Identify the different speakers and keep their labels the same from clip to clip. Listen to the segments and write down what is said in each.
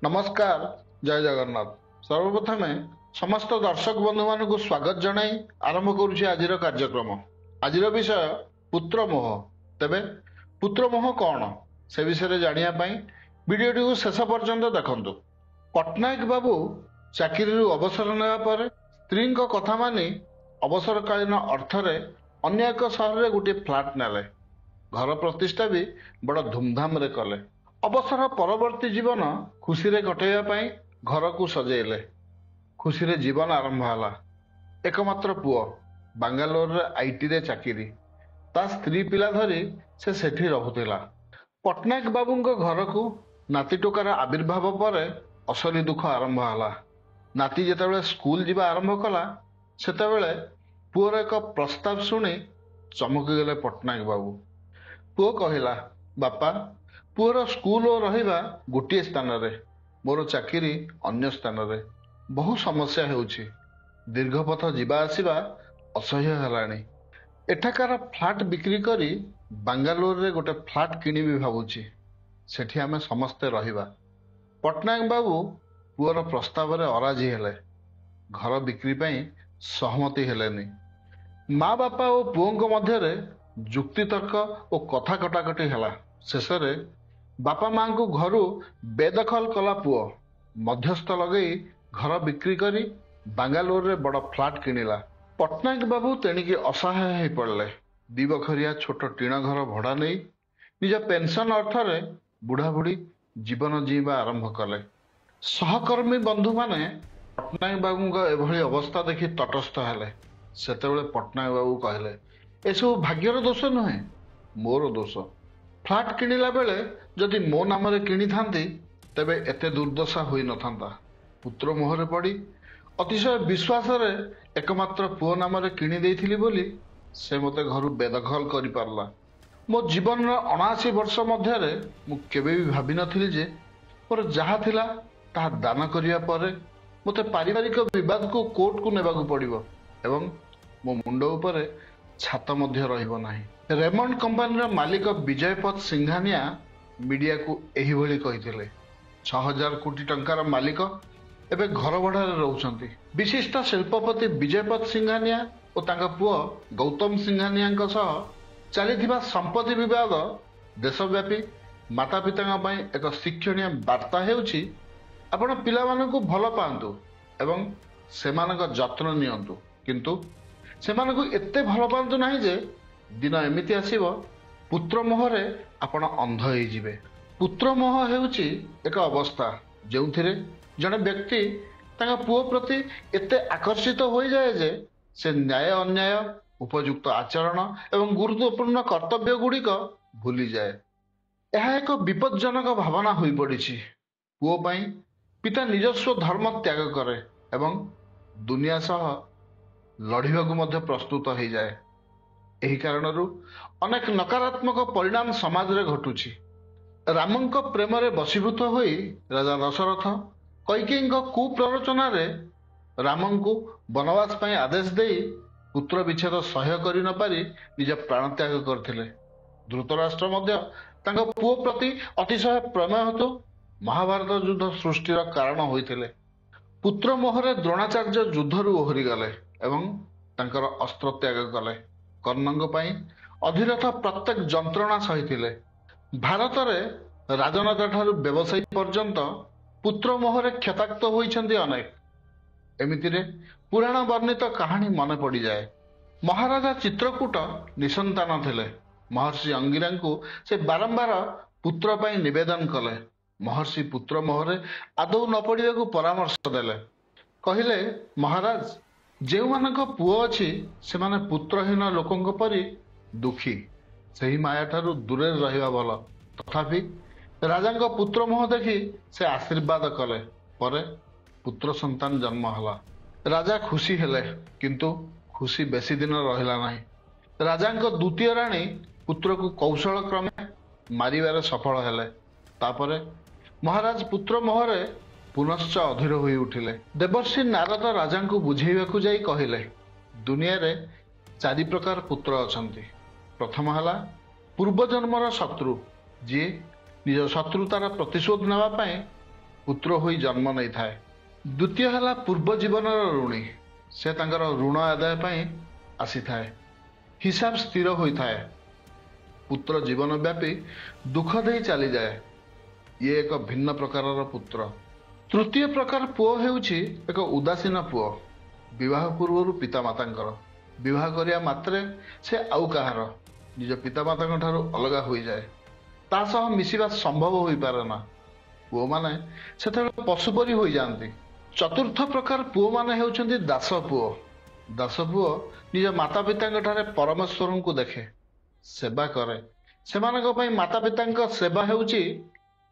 Speaker 1: नमस्कार जय जगन्नाथ। सर्वप्रथम समस्त दर्शक बंधु मानक स्वागत जनाई आरंभ करुछि आजिर कार्यक्रम। आजिर विषय पुत्र मोह। तेबे पुत्र मोह कौन से विषय जानिया पई वीडियोटी को शेष पर्यंत देखंतु। पट्टनायक बाबू चाकरी अवसर नेबा पर स्त्री कथा मानि अवसरकालीन अर्थरे अन्य एक सहर में गोटे फ्लाट नेले। घर प्रतिष्ठा भी बड़ धूमधाम रे कले। अवसर परवर्ती जीवन खुशी रे कटेया पाई घर को सजेले। खुशी रे जीवन आरंभ हला। एकमात्र पुओ बांगालोर रे आईटी रे चाकरी। ता स्त्री पिला धरी से सेठी रहुतिला। पट्टनायक बाबूंको घर को नाती टोकार आविर्भाव पर असली दुख आरंभ हला। नाती जेतेबेले स्कूल जीवा आरंभ कला सेतेबेले पुओर एक प्रस्ताव शुणी चमकी गले पट्टनायक बाबू। पुओ कहिला, बापा पुओर स्कूल और रहिबा गोटे स्थान रे, मोर चाकरी अन्य स्थान रे। बहु समस्या हेउछि। दीर्घ पथ जीवा आसिबा असह्य हेलाणी। एठाकार फ्लाट बिक्री करी बांगालोर रे गोटे फ्लाट किनिबी भाबुछि। सेठी आमे समस्ते रहिबा। पट्टनायक बाबू पुओर प्रस्ताव रे अराजी हेले। घर बिक्री पई सहमति हेलेनी। माँ बापा और पुओं मध्य जुक्ति तर्क और कथा कटाकटी हेला। शेष बापा माँ को घर बेदखल कला पुओ। मध्यस्थ लगई घर बिक्री करी बांगालोर रे बड़ फ्लाट किनिला। पट्टनायक बाबू तेणिकी असहाय हो पड़े। दिबखरिया छोट टीण घर भड़ा नहीं निज पेंशन अर्थरे बुढ़ा बुढ़ी जीवन जीवा आरंभ कले। सहकर्मी बंधु माने पट्टनायक बाबू एभली अवस्था देखि तटस्थ हेले। सेतेबेले पट्टनायक बाबू कहले, एसबू भाग्यर दोष नुहे, मोर दोष। फ्लाट किनिला बेले जदि मो नाम रे किनी थांती तेबे एते दुर्दशा होई न थांता। पुत्र मोहरे पड़ी अतिशय विश्वास रे एकमात्र पुओ नाम रे किनी देइथिली बोली से मते घर बेदखल करि पारला। मो जीवन 79 वर्ष मध्यरे मु केबे भी भाबी नथिली जे मोर जहा थिला ता दान करिया परे मते पारिवारिक विवाद को कोर्ट को नेबाकू पड़िबो एवं मो मुंड उपरे छात मध्य रहिबो नाही। रेमंड कंपनी मालिक विजयपथ सिंघानिया मीडिया को एही भली कहिथिले। 6000 कोटी टंकार मालिक एबे घर भड़ारे रहउछंती। विशिष्ट शिल्पपति विजयपथ सिंघानिया और तांका पुओ गौतम सिंघानिया सह चलीथिबा संपत्ति विवाद देशव्यापी माता पिता पई एक शिक्षणीय वार्ता हेउछि, आपण पिला मानकु भल पांतु एवं सेमानक जत्न नियंतु, किंतु सेमानकु एते भल पांतु नाही जे दिन एमिति आसीबो पुत्र मोहरे आपण अंध होई जिवे। पुत्र मोह हेउछि एक अवस्था जेउथिरे जने व्यक्ति तांका पुओ प्रति एते आकर्षित होई जाए जे से न्याय अन्याय उपयुक्त आचरण एवं गुरुत्वपूर्ण कर्तव्य गुड़िक भूली जाए। यह एक विपज्जनक भावना होई पड़िछि। पुओ पई पिता निजस्व धर्म त्याग करे एवं दुनिया सह लड़िबाकू मध्य प्रस्तुत हो जाए। एही कारणरू अनेक नकारात्मक परिणाम समाज रे घटुछि। रामंक प्रेम रे बशीभूत होई राजा दशरथ कैकेयी कुप्ररोचना रे रामंकु वनवास पई आदेश देई पुत्र विच्छेद सह्य करि न पारि निज प्राण त्याग करथिले। धृतराष्ट्र मध्य तांको पुओ प्रति अतिशय प्रेम हेतु महाभारत युद्ध सृष्टिर कारण होइथिले। पुत्र मोहरे द्रोणाचार्य युद्धरू ओहरी गले एवं तांकर अस्त्र त्याग कले। कर्णंक पई अधिरथ प्रत्येक जंत्रणा सहिथिले। भारत रे राजनेता ठारू व्यवसायी पर्यंत पुत्र मोहरे क्षताक्त होइछन्ति अनेक। एमितिरे पुराण वर्णित कहानी मन पड़ी जाए। महाराजा चित्रकूट निसंतान थिले। महर्षि अंगिरांकु से बारंबार पुत्र पई निवेदन कले। महर्षि पुत्र मोहरे आदौ न पड़िबाकू परामर्श देले। कहिले, महाराज जेउ मानक पुओ अछि से माने पुत्रहीन लोकंक परि दुखी, सही माया ठारू दूरे रहिबा भल। तथापि राजांक पुत्र मोह देखि से आशीर्वाद कले। परे पुत्र संतान जन्म हला। राजा खुशी हेले, किंतु खुशी बेसी दिन रहिला नाही। राजांक द्वितीय राणी पुत्र को कौशल क्रमे मारिबारे सफल हेले। तापरे महाराज पुत्र मोहरे पुनश्च अधीर होई उठिले। देवर्षि नारद राजा को बुझेइबाकू जाई कहिले, दुनिया रे 4 प्रकार पुत्र अछंती। प्रथम हला पूर्व जन्मर शत्रु, जी निज शत्रुतार प्रतिशोध नेबा पई पुत्र होई जन्म नहीं थाए। द्वितीय है पूर्व जीवन ऋणी, से तांकर ऋण आदाय पाई आसी थाए, हिसाब स्थिर होई थाए। पुत्र जीवन व्यापी दुख दे चली जाए, ये एक भिन्न प्रकार पुत्र। तृतीय प्रकार पुओ हेउछि एक उदासीन पुओ, विवाह पूर्व पितामातांकर, विवाह करिया मात्रे से आउ कहार निज पितामाता ठारू अलगा हो जाए, ता सह मिसिबा संभव हो पारे ना। पुओ माने सेतेबेले पशुपरी हो जाती। चतुर्थ प्रकार पुओ माने हेउछन्ति दास पुओ। दास पुओ निज माता पिता ठारे परमेश्वर को देखे, सेवा करे। सेमानक पई माता पिता सेवा हेउछि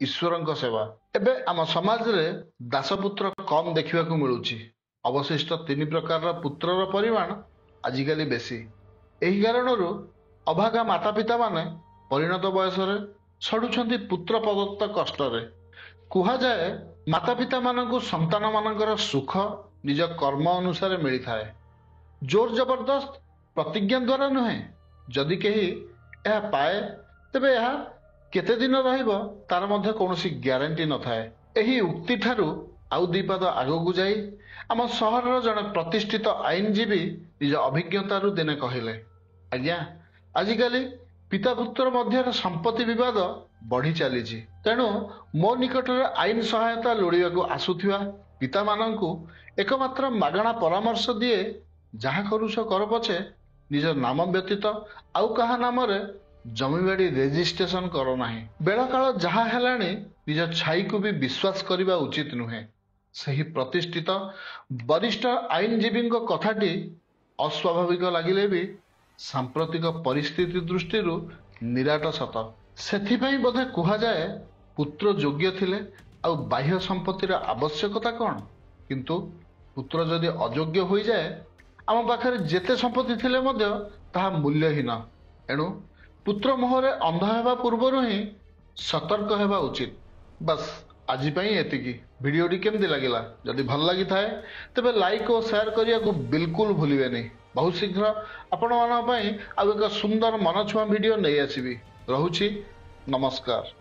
Speaker 1: ईश्वर सेवा। एबे आम समाज रे दासपुत्र कम देखा मिलूची। अवशिष्ट तीन प्रकार पुत्रर परिमाण आजिकाली बेसी। एही कारणरू अभागा माता पिता माने परिणत बयस सड़ुछन्ति पुत्र प्रदत्त कष्टरे। कुहा जाए माता पिता मानकु संतान मानकर सुख निज कर्म अनुसार मिली थाए, जोर जबरदस्त प्रतिज्ञा द्वारा नुहे। जदि केही यह पाए तेबे यह केते दिन रहिबो तार मध्य कौनसी ग्यारंटी न थाए। एही उक्ति ठारू आउ दी पाद आगकू जाई आम सहर जड़े प्रतिष्ठित आईनजीवी निज अभिज्ञतारू दिने कहले, आज्ञा आजिकाली पिता पुत्र मध्य संपत्ति विवाद बढ़ी चली, तेणु मो निकट आईन सहायता लोड़ाकू आसुथिबा पिता मानंकु एकमात्र मागणा परामर्श दिए, जहा करुछ कर पछे निज नाम व्यतीत आउ कहा नाम जमीबाड़ी रेजिस्ट्रेशन करो नाही। बेल काल जहा हेलानी निज छाई को भी विश्वास करने उचित नुहे। सही प्रतिष्ठित वरिष्ठ आईनजीवी कथाटी अस्वाभाविक लगिले भी सांप्रतिक परिस्थिति दृष्टि निराट सत। सेथिपाई बोधे कुहा जाए पुत्र योग्य थिले आउ बाह्य संपत्तिर आवश्यकता कौन, किंतु पुत्र जदि अयोग्य हो जाए आम पाखे जेते संपत्ति थिले मध्य ताहा मूल्यहीन। एणु पुत्र मोहरे अंध हेबा पूर्व ही सतर्क हेबा उचित। बस आज एतिकी। वीडियोटी केमती लगिला? जदि भल लगी थाए तेबे लाइक और शेयर करिया को बिल्कुल भूलिबेनी। बहुत शीघ्र आपण मानक पई आउ एक सुंदर मनछुआ वीडियो नहीं आसीबी। रहुछि, नमस्कार।